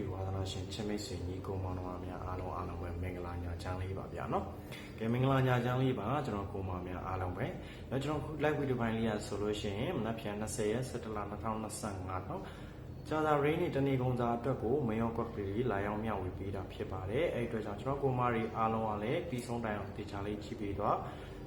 တီဝါသနာရှင်ချစ်မိတ်ဆွေညီကိုမောင်နှမများအားလုံးပဲမင်္ဂလာညာချမ်းလေးပါဗျာနော်ကဲမင်္ဂလာညာချမ်းလေးပါကျွန်တော်ကိုမောင်များအားလုံးပဲကျွန်တော် live video ပိုင်းလေးရဆိုလို့ရှိရင်မနက်ဖြန်20ရက်17လ2025နော်ကြာသာရင်းနေတနေ့ကုန်စာအတွက်ကိုမယောကွက်ကလေးလာရောက်မျှဝေပေးတာဖြစ်ပါတယ်အဲ့အတွက်ကြောင့်ကျွန်တော်ကိုမာရီအားလုံးကလည်းပြီးဆုံးတိုင်အောင်တေချာလေးကြည့်ပြီးတော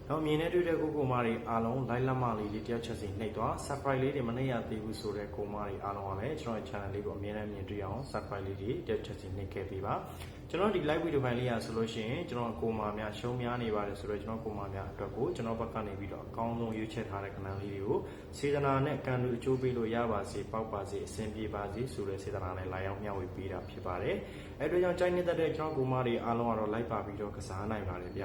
့တော့မြင်နေတွေ့တဲ့ကိုမာရီအားလုံး live လက်မလေးတယောက်ချက်စီနှိပ်သွား subscribe လေးတွေမနှိပ်ရသေးဘူးဆိုတဲ့ကိုမာရီအားလုံးကလည်းကျွန်တော် channel လေးကိုအမြဲတမ်းမြင်တွေ့အောင် subscribe လေးတွေတယောက်ချက်စီနှိပ်ခဲ့ပေးပါကျွန်တော်ဒီ live video ဖိုင်လေးရဆိုလို့ရှိရင်ကျွန်တော်ကိုမာများရှုံးများနေပါတယ်ဆိုတော့ကျွန်တော်ကိုမာများအတွက်ကိုကျွန်တော်ဘက်ကနေပြီးတော့အကောင်းဆုံးရွေးချယ်ထားတဲ့ကဏ္ဍလေးတွေကိုစေတနာနဲ့ကံလူအကျိုးပေးလို့ရပါစေပေါက်ပါစေအဆင်ပြေပါစေဆိုတဲ့စေတနာနဲ့လာရောက်မျှဝေပေးတာဖြစ်ပါတယ်အဲ့တို့ကြောင့်ကြိုက်နေတဲ့ကျွန်တော်ကိုမာတွေအားလုံးကတော့ live ပါပြီးတော့ကစားနိုင်ပါတယ်ဗျ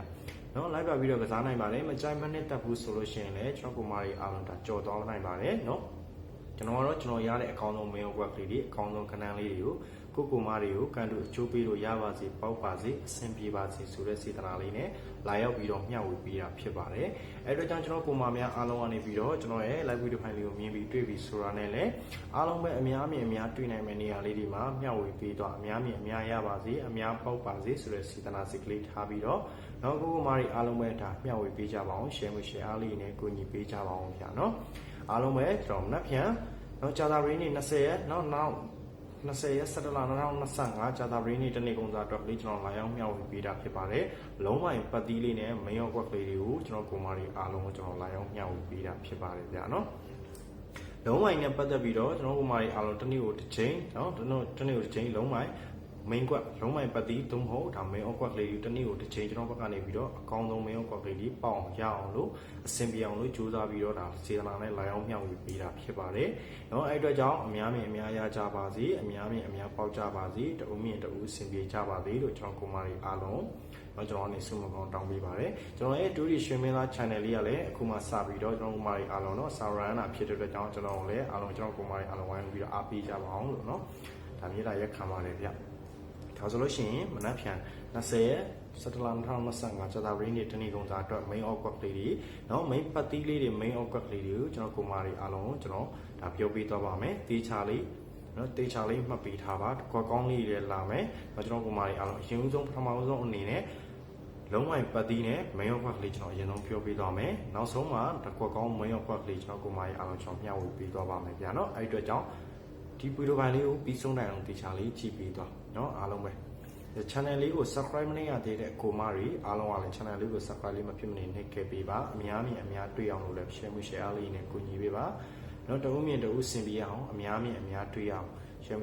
နော် live ပါပြီးတော့ကစားနိုင်ပါတယ်မကြိုက်မနဲ့တက်ဘူးဆိုလို့ရှိရင်လည်းကျွန်တော်ကိုမာတွေအားလုံးဒါကြော်သွားနိုင်ပါတယ်နော်ကျွန်တော်ရတဲ့အကောင်းဆုံး mail web လေးတွေအကောင်းဆုံးကဏ္ဍလေးတွေကိုကိုမာတွေကိုကန်တူအကျိုးပေးလို့ရပါစေပေါက်ပါစေအဆင်ပြေပါစေဆိုတဲ့စေတနာလေးနဲ့လာရောက်ပြီးတော့မျှဝေပေးတာဖြစ်ပါတယ်အဲ့တော့ကျွန်တော်ကိုမာများအားလုံးကနေပြီးတော့ကျွန်တော်ရဲ့ live video file လေးကိုမြင်ပြီးတွေ့ပြီးဆိုတာနဲ့လည်းအားလုံးပဲအများတွေ့နိုင်မယ့်နေရာလေးတွေမှာမျှဝေပေးတော့အများရပါစေအများပေါက်ပါစေဆိုတဲ့စေတနာစိတ်ကလေးထားပြီးတော့နောက်ကိုမာတွေအားလုံးပဲဒါမျှဝေပေးကြပါအောင် share အားလေးနဲ့ကိုညီပေးကြပါအောင်ဗျာနော်အားလုံးပဲကျွန်တော်မနက်ဖြန်နော်ကြာသာရင်းနေ20ရက်နောက်20ရက်17လ2025ကြာသာရင်းနေတနေ့ကုန်စာအတွက်လေးကျွန်တော်လာရောက်မျှဝေပေးတာဖြစ်ပါတယ်လုံးဝပတ်သီးလေးနဲ့မယောကွက်ကလေးတွေကိုကျွန်တော်ကိုမာတွေအားလုံးကိုကျွန်တော်လာရောက်မျှဝေပေးတာဖြစ်ပါတယ်ဗျာနော်လုံးဝနဲ့ပတ်သက်ပြီးတော့ကျွန်တော်ကိုမာတွေအားလုံးတနေ့ကိုတစ်ချိန်နော်တနေ့ကိုတစ်ချိန်လုံးဝmain ကွက်လုံးမိုင်ပတ်တီးသုံးဟုတ်ဒါ main ကွက်ကလေးတွေတနည်းကိုတစ်ချိန်ကျွန်တော်ဘက်ကနေပြီးတော့အကောင်းဆုံး main ကွက်ကလေးတွေပေါအောင်ရအောင်လို့အဆင်ပြေအောင်လို့ကြိုးစားပြီးတော့ဒါစေတနာနဲ့လာရောက်မျှဝေပေးတာဖြစ်ပါတယ်เนาะအဲ့အတွက်ကြောင့်အများရကြပါစေအများပေါက်ကြပါစေတဦးမြင့်တဦးအဆင်ပြေကြပါစေလို့ကျွန်တော်ကိုမာရီအားလုံးကျွန်တော်အနေဆုမကောင်းတောင်းပေးပါတယ်ကျွန်တော်ရဲ့ဒူရီရွှေမင်းသား channel လေးကလည်းအခုမှစပြီးတော့ကျွန်တော်ကိုမာရီအားလုံးတော့စာရန်နာဖြစ်တဲ့အတွက်ကြောင့်ကျွန်တော်လည်းအားလုံးကျွန်တော်ကိုမာရီအားလုံးဝိုင်းပြီးတော့အားပေးကြပါအောင်လို့เนาะဒါမြေလာရက်ခံပါတယ်ဗျဒါဆိုလို့ရှိရင်မနက်ဖြန်20ရက်17လ2025ကြာသာရင်းနေတနေ့ကုန်စာအတွက် main output လေးတွေเนาะ main ပတ်တီးလေးတွေ main output လေးတွေကိုကျွန်တော်ကိုမာတွေအားလုံးကျွန်တော်ဒါပြောပြသွားပါမယ်တေချာလေးเนาะတေချာလေးမှတ်ပေးထားပါကွက်ကောင်းလေးတွေလာမယ်ကျွန်တော်ကိုမာတွေအားလုံးအရင်ဆုံးပထမဆုံးအနေနဲ့လုံးဝပတ်တီးနဲ့ main output လေးကျွန်တော်အရင်ဆုံးပြောပြသွားမယ်နောက်ဆုံးမှာကွက်ကောင်း main output လေးကျွန်တော်ကိုမာတွေအားလုံးကျွန်တော်မျှဝေပေးသွားပါမယ်ဗျာเนาะအဲ့အတွက်ကြောင့်ဒီဗီဒီယိုပိုင်းလေးကိုပြီးဆုံးနိုင်အောင်တေချာလေးကြည့်ပြီးသွားเนาะအားလုံးပဲ channel လေးကို subscribe မလုပ်ရသေးတဲ့ကိုမာတွေအားလုံးကလည်း channel လေးကို subscribe လေးမဖြစ်မနေနှိပ်ခဲ့ပေးပါအများတွေ့အောင်လို့လည်း share လေးနဲ့ကူညီပေးပါเนาะတဦးမြင့်တဦးဆင်ပြရအောင်အများတွေ့အောင်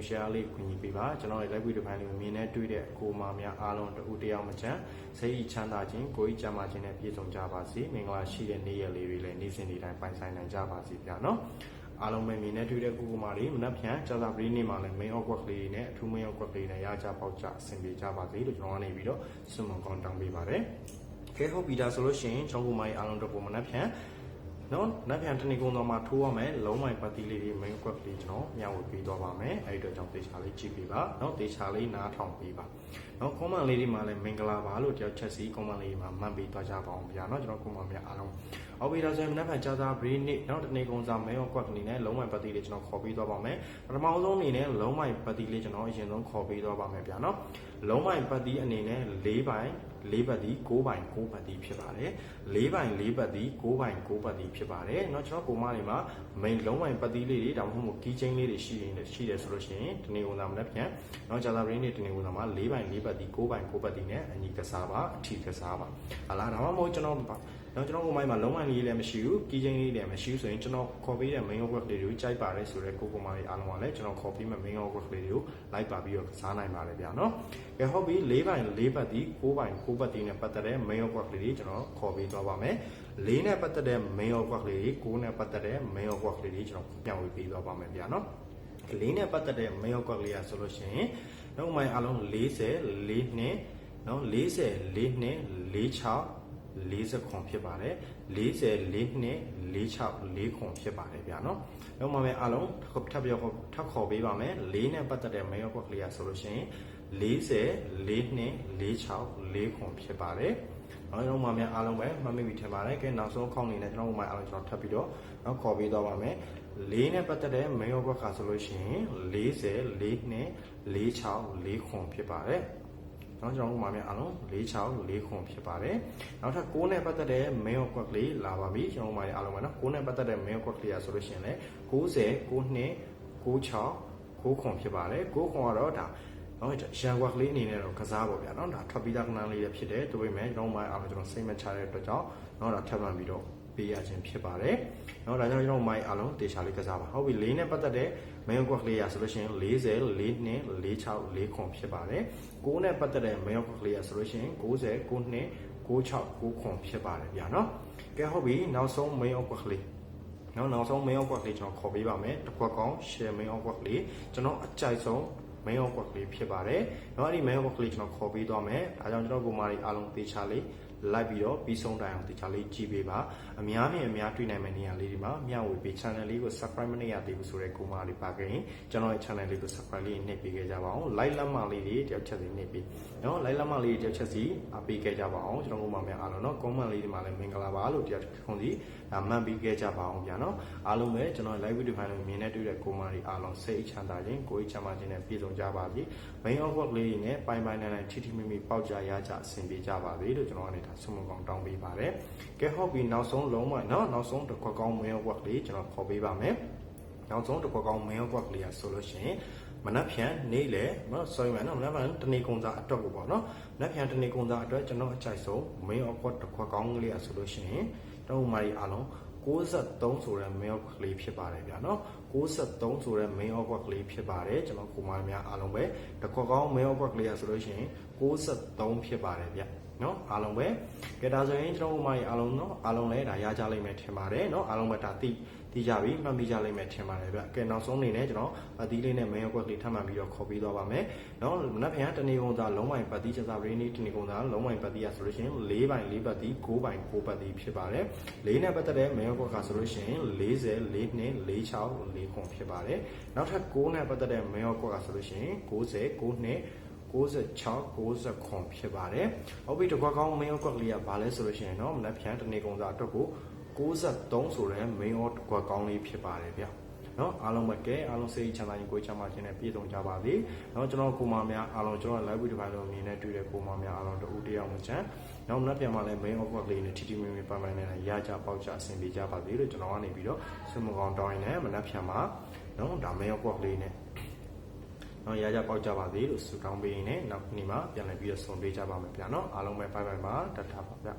share လေးကူညီပေးပါကျွန်တော်ရဲ့ live video ဖိုင်လေးကိုမြင်နေတွေ့တဲ့ကိုမာများအားလုံးတဦးတယောက်မချမ်းစိတ်ချမ်းသာခြင်းကိုယ်ကြီးကျန်းမာခြင်းနဲ့ပြည့်စုံကြပါစေမင်္ဂလာရှိတဲ့နေ့ရက်လေးတွေလည်းနေ့စဉ်နေ့တိုင်းပိုင်ဆိုင်နိုင်ကြပါစေဗျာเนาะအားလုံးပဲမြင်နေတွေ့တဲ့ကိုမာတွေမနက်ဖြန်ကြာသာပရိနေ့မှာလည်း main output လေးနဲ့အထူး main output လေးနဲ့ရကြပေါက်ကြအဆင်ပြေကြပါစေလို့ကျွန်တော်ကနေပြီးတော့ဆုမွန်ကောင်းတောင်းပေးပါတယ်။ခဲဟုတ်ပြီဒါဆိုလို့ရှိရင်ကျွန်တော်ကိုမာအားလုံးတို့ကိုမနက်ဖြန်နော်နက်ဖြန်တနေ့ကုန်တော့မှထိုးရမယ်လုံးဝပတ်တီးလေးတွေ main output လေးကျွန်တော်မျှဝေပေးသွားပါမယ်။အဲဒီတော့ကျွန်တော်တေချာလေးကြည့်ပေးပါ။နော်တေချာလေးနားထောင်ပေးပါ။နော် comment လေးတွေမှာလည်းမင်္ဂလာပါလို့တယောက်ချက်စီ comment လေးမှာမှတ်ပေးသွားကြပါအောင်ဗျာနော်ကျွန်တော် comment များအားလုံးအော်ဗီဒါဆိုရင်မနက်ဖြန်ကြာသာပရိနေ့နောက်တနေ့ကုန်စာ main output အနေနဲ့လုံးဝပတ်တီးလေးကျွန်တော်ခေါ်ပေးသွားပါမယ်ပထမဆုံးအနေနဲ့လုံးဝပတ်တီးလေးကျွန်တော်အရင်ဆုံးခေါ်ပေးသွားပါမယ်ဗျာနော်လုံးဝပတ်တီးအနေနဲ့4ပိုင်း4ပတ်တီး9ပိုင်း9ပတ်တီးဖြစ်ပါတယ်4ပိုင်း4ပတ်တီး9ပိုင်း9ပတ်တီးဖြစ်ပါတယ်เนาะကျွန်တော်ကိုမလေးမှာ main လုံးဝပတ်တီးလေးတွေဒါမှမဟုတ် key chain လေးတွေရှိတယ်ဆိုလို့ရှိရင်တနေ့ကုန်စာမနက်ဖြန်เนาะကြာသာပရိနေ့တနေ့ကုန်စာမှာ4ပိုင်း4ပတ်တီး9ပိုင်း9ပတ်တီးနဲ့အညီကစားပါအထီကစားပါဟာလားဒါမှမဟုတ်ကျွန်တော်ကိုမိုင်းမှာလုံးဝလေးလည်းမရှိဘူးကြီးချင်းလေးလည်းမရှိဘူးဆိုရင်ကျွန်တော်ခေါ်ပေးတဲ့ main output လေးတွေကိုကြိုက်ပါတယ်ဆိုတော့ကိုမိုင်းအားလုံးကလည်းကျွန်တော်ခေါ်ပေးမဲ့ main output လေးတွေကိုလိုက်ပါပြီးတော့စားနိုင်ပါတယ်ဗျာနော်ကဲဟုတ်ပြီ4ပိုင်း4ပတ်တီး9ပိုင်း9ပတ်တီးနဲ့ပတ်သက်တဲ့ main output လေးတွေကျွန်တော်ခေါ်ပေးသွားပါမယ်4နဲ့ပတ်သက်တဲ့ main output လေးတွေ9နဲ့ပတ်သက်တဲ့ main output လေးတွေကျွန်တော်ပြန်ဝေပေးသွားပါမယ်ဗျာနော်4နဲ့ပတ်သက်တဲ့ main output လေးရဆိုလို့ရှိရင်နောက်မိုင်းအားလုံး40 4နဲ့နော်40 4နဲ့46 40ခွန်ဖြစ်ပါတယ်44နဲ့46 4ခွန်ဖြစ်ပါတယ်ဗျာနော်နောက်မှပဲအားလုံးထပ်ခေါ်ပေးပါမယ်4နဲ့ပတ်သက်တဲ့ main output လေးရဆိုလို့ရှိရင်44နဲ့46 4ခွန်ဖြစ်ပါတယ်နောက်မှများအားလုံးပဲမှတ်မိပြီထင်ပါတယ်ကဲနောက်ဆုံးခေါင်းလေးနဲ့ကျွန်တော်မှအားလုံးကျွန်တော်ထပ်ပြီးတော့နောက်ခေါ်ပေးသွားပါမယ် လေးနဲ့ပတ်သက်တဲ့ main awkward ကဆိုလို့ရှိရင်40 4နှစ်46 4ခွန်ဖြစ်ပါတယ်နော်ကျွန်တော်ဥမာများအားလုံး46 4ခွန်ဖြစ်ပါတယ်နောက်ထပ်6နဲ့ပတ်သက်တဲ့ main awkward လေးလာပါပြီကျွန်တော်ဥမာများအားလုံးပဲနော်6နဲ့ပတ်သက်တဲ့ main awkward လေးရဆိုလို့ရှိရင်လည်း90 9နှစ်96 9ခွန်ဖြစ်ပါတယ်9ခွန်ကတော့ဒါနော်ရန်ကွက်ကလေးအနေနဲ့တော့ကစားပေါ့ဗျာနော်ဒါထွက်ပြီးသားကဏ္ဍလေးတွေဖြစ်တယ်ဒါပေမဲ့ကျွန်တော်မှအားလုံးကျွန်တော်စိတ်မချတဲ့အတွက်ကြောင့်နော်ဒါထပ်မှန်ပြီးတော့ပေးရခြင်းဖြစ်ပါတယ်။နော်ဒါကြောင့်ကျွန်တော်မိုင်းအားလုံးတေချာလေးကစားပါ။ဟုတ်ပြီ၄နဲ့ပတ်သက်တဲ့ main awkward လေးရဆိုလို့ရှိရင်40 4နှစ်46 4ခွန်ဖြစ်ပါတယ်။9နဲ့ပတ်သက်တဲ့ main awkward လေးရဆိုလို့ရှိရင်90 9နှစ်96 9ခွန်ဖြစ်ပါတယ်ဗျာနော်။ကဲဟုတ်ပြီနောက်ဆုံး main awkward လေးနောက်ဆုံး main awkward လေးကျွန်တော်ခေါ်ပေးပါမယ်။တစ်ခွက်ကောင်း share main awkward လေးကျွန်တော်အကြိုက်ဆုံး main awkward လေးဖြစ်ပါတယ်။နော်အဲ့ဒီ main awkward လေးကျွန်တော်ခေါ်ပေးသွားမယ်။ဒါကြောင့်ကျွန်တော်ကိုမာရီအားလုံးတေချာလေးလိုက်ပြီးတော့ပြီးဆုံးတိုင်အောင်တေချာလေးကြည့်ပေးပါအများနဲ့အများတွေ့နိုင်မယ့်နေရာလေးဒီမှာမျှဝေပေး channel လေးကို subscribe မနေရသေးဘူးဆိုတဲ့ကိုမာလေးပါခင်ကျွန်တော်ရဲ့ channel လေးကို subscribe လေးနှိပ်ပေးခဲ့ကြပါအောင် like လက်မလေးတွေတယောက်ချက်စီနှိပ်ပေးနော် like လက်မလေးတွေတယောက်ချက်စီအားပေးခဲ့ကြပါအောင်ကျွန်တော်ကိုမာများအားလုံးနော် comment လေးဒီမှာလည်းမင်္ဂလာပါလို့တယောက်ခွန်စီဒါမှတ်ပေးခဲ့ကြပါအောင်ဗျာနော်အားလုံးပဲကျွန်တော် live video ဖိုင်လေးမြင်နေတွေ့တဲ့ကိုမာလေးအားလုံးစိတ်ချမ်းသာခြင်းကိုယ်ချမ်းသာခြင်းနဲ့ပြည့်စုံကြပါစေ main awkward လေးတွေနဲ့ပိုင်နိုင်ထိထိမိမိပေါက်ကြရကြအဆင်ပြေကြပါစေလို့ကျွန်တော်အနေနဲ့ဆုမွန်ကောင်းတောင်းပေးပါတယ်ကဲဟုတ်ပြီနောက်ဆုံးလုံးဝနော်နောက်ဆုံးတစ်ခွက်ကောင်း main awkward လေးကျွန်တော်ခေါ်ပေးပါမယ်နောက်ဆုံးတစ်ခွက်ကောင်း main awkward လေးရဆိုလို့ရှိရင်မနက်ဖြန်နေ့လေနော် sorry နော်မနက်ဖြန်တနေ့ကုန်စားအတွက်ကိုပေါ့နော်မနက်ဖြန်တနေ့ကုန်စားအတွက်ကျွန်တော်အကြိုက်ဆုံး main awkward တစ်ခွက်ကောင်းကလေးရဆိုလို့ရှိရင်တော့မာရီအားလုံး63ဆိုတဲ့ main awkward ကလေးဖြစ်ပါတယ်ဗျာနော်63ဆိုတဲ့ main awkward ကလေးဖြစ်ပါတယ်ကျွန်တော်ကိုမာများအားလုံးပဲတစ်ခွက်ကောင်း main awkward ကလေးရဆိုလို့ရှိရင်63ဖြစ်ပါတယ်ဗျာနော်အားလုံးပဲကဲဒါဆိုရင်ကျွန်တော်တို့မာရီအားလုံးနော်အားလုံးလည်းဒါရကြလိမ့်မယ်ထင်ပါတယ်နော်အားလုံးပဲဒါသိကြပြီမှတ်မိကြလိမ့်မယ်ထင်ပါတယ်ဗျကဲနောက်ဆုံးအနေနဲ့ကျွန်တော်အသီးလေးနဲ့ main awkward လေးထပ်မှန်ပြီးတော့ခေါ်ပြီးသွားပါမယ်နော်မနက်ဖြန်တနေ့ကုန်သားလုံးဝပတ်တိချက်စားရင်းနေတနေ့ကုန်သားလုံးဝပတ်တိရဆိုလို့ရှိရင်4ပိုင်4ပတ်တိ9ပိုင်9ပတ်တိဖြစ်ပါတယ်4နဲ့ပတ်သက်တဲ့ main awkward ကဆိုလို့ရှိရင်40 4နှစ်46 4ခွန်ဖြစ်ပါတယ်နောက်ထပ်9နဲ့ပတ်သက်တဲ့ main awkward ကဆိုလို့ရှိရင်90 9နှစ်96 90ခွန်ဖြစ်ပါတယ်ဟုတ်ပြီတစ်ခွက်ကောင်း main awkward လေးကဘာလဲဆိုလို့ရှိရင်တော့မနက်ဖြန်တနေ့ကုန်သားအတွက်ကို63ဆိုတဲ့ main awkward တစ်ခွက်ကောင်းလေးဖြစ်ပါတယ်ဗျနော်အားလုံးပဲကဲအားလုံးစိတ်ချမ်းသာခြင်းကိုယ်ချမ်းသာခြင်းနဲ့ပြည့်စုံကြပါစေနော်ကျွန်တော်ကိုမများအားလုံးကျွန်တော် live video လိုမြင်နေတွေ့တဲ့ကိုမများအားလုံးတူတယောက်မှချမ်းနောက်နောက်ပြန်မှလည်း main awkward လေးနဲ့ထီထီမီမီပိုင်နဲ့ရကြပေါက်ကြအဆင်ပြေကြပါစေလို့ကျွန်တော်ကနေပြီးတော့ဆွေးမကောင်းတောင်းရင်လည်းမနက်ဖြန်မှာနော်ဒါ main awkward လေးနဲ့နော်ရကြပေါက်ကြပါစေလို့ဆုတောင်းပေးရင်းနဲ့နောက်နေ့မှာပြန်လည်ပြီးတော့ဆုံတွေ့ကြပါမယ်ဗျာနော်အားလုံးပဲ bye bye ပါတတ်တာပါဗျ